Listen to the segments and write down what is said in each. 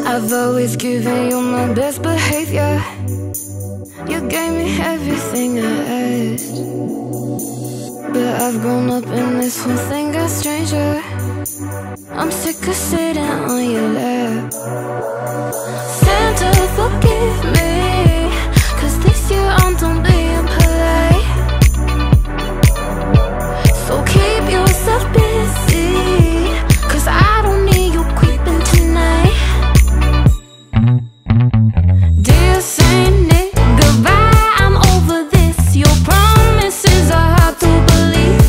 I've always given you my best behavior. You gave me everything I asked, but I've grown up and this whole thing got stranger. I'm sick of sitting on your lap. Santa, forgive me, 'cause this year I'm done being polite. So keep yourself busy, 'cause I don't need you creeping tonight. Dear Saint Nick, goodbye, I'm over this. Your promises are hard to believe.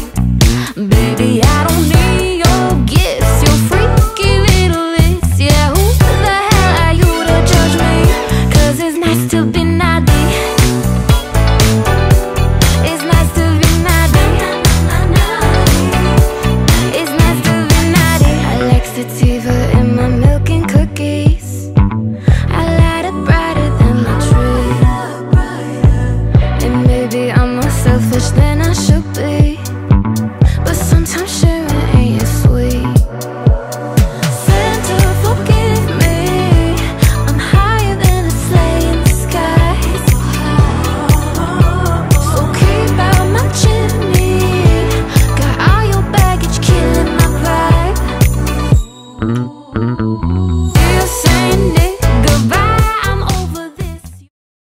Baby, I don't need your gifts, your freaky little lips. Yeah, who the hell are you to judge me? 'Cause it's nice to be naughty. It's nice to be naughty. It's nice to be naughty. I like sativa in my milk and cookies. I light it brighter than my tree. And maybe I'm more selfish than I should be.